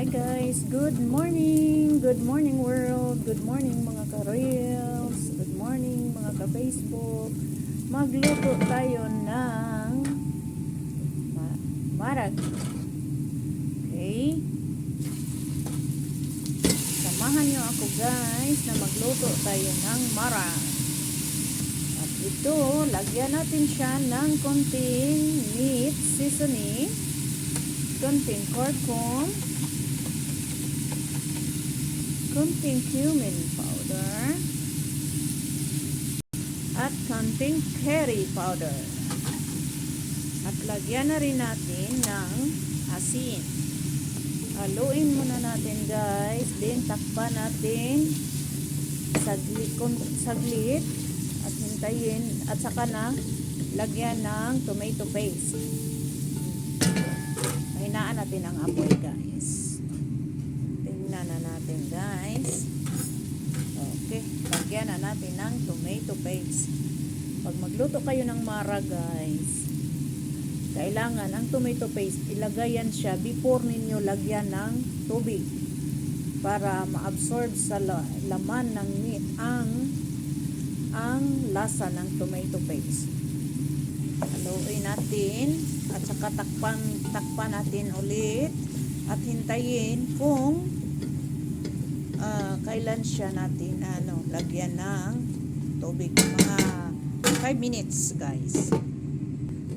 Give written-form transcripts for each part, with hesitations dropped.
Hi guys, good morning! Good morning world! Good morning mga ka-reels! Good morning mga ka-Facebook! Magluto tayo ng marag. Okay? Samahan nyo ako guys na magluto tayo ng marag. At ito, lagyan natin siya ng konting meat seasoning, konting curcum, konting cumin powder, at konting curry powder. At lagyan na rin natin ng asin. Haluin muna natin guys. Then takpan natin saglit at hintayin at saka na lagyan ng tomato paste. Hinaan natin ang apoy guys. Tingnan na natin guys. Okay, lagyan na natin ng tomato paste. Pag magluto kayo ng mara guys, kailangan ang tomato paste ilagayan siya before ninyo lagyan ng tubig para ma-absorb sa laman ng meat ang lasa ng tomato paste. Haluin natin at saka takpan natin ulit at hintayin kung kailan siya natin lagyan ng tubig. Mga 5 minutes guys.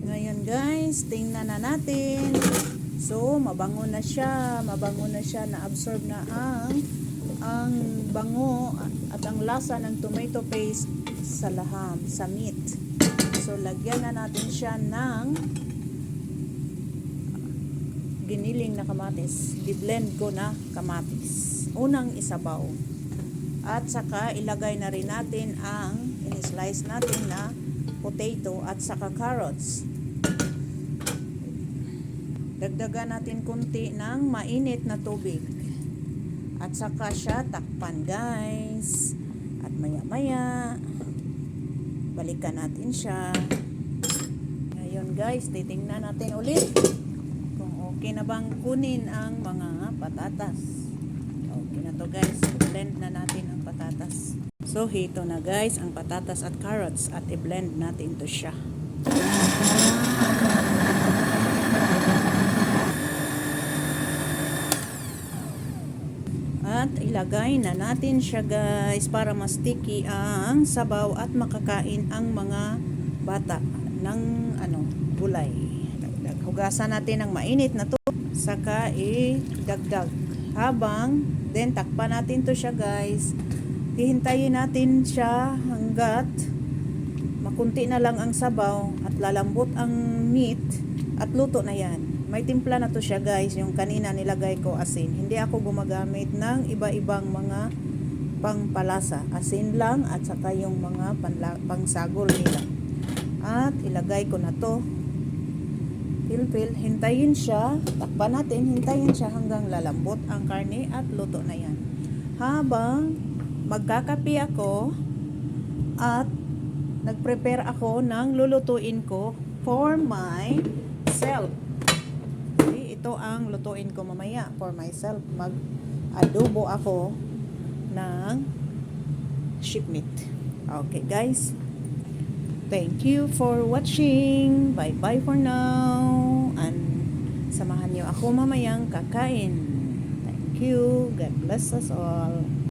Ngayon guys, tingnan na natin. So mabango na siya, na-absorb na ang bango at ang lasa ng tomato paste sa laham, sa meat. So lagyan na natin siya ng giniling na kamatis. Di-blend ko na kamatis. Unang isabaw. At saka ilagay na rin natin ang in-slice natin na potato at saka carrots. Dagdagan natin kunti ng mainit na tubig. At saka siya takpan guys. At maya-maya balikan natin siya. Ngayon guys, titingnan natin ulit kung okay na bang kunin ang mga patatas. Okay na to guys. Blend na natin ang patatas. So hito na guys ang patatas at carrots at i-blend natin to siya. At ilagay na natin siya guys para mas sticky ang sabaw at makakain ang mga bata ng gulay. Hugasan natin ng mainit na to, saka idagdag. Habang then takpan natin to siya guys. Hihintayin natin siya hanggat makunti na lang ang sabaw at lalambot ang meat at luto na yan. May timpla na to siya guys, yung kanina nilagay ko asin. Hindi ako gumagamit ng iba-ibang mga pangpalasa. Asin lang at saka yung mga pangsagol nila. At ilagay ko na to. Pilpil, hintayin siya. Takpan natin, hintayin siya hanggang lalambot ang karne at luto na yan. Habang magkakape ako at nagprepare ako ng lulutuin ko for myself. Ito ang lutuin ko mamaya for myself. Mag-adobo ako ng sheep meat. Okay guys. Thank you for watching. Bye-bye for now. And samahan niyo ako mamayang kakain. Thank you. God bless us all.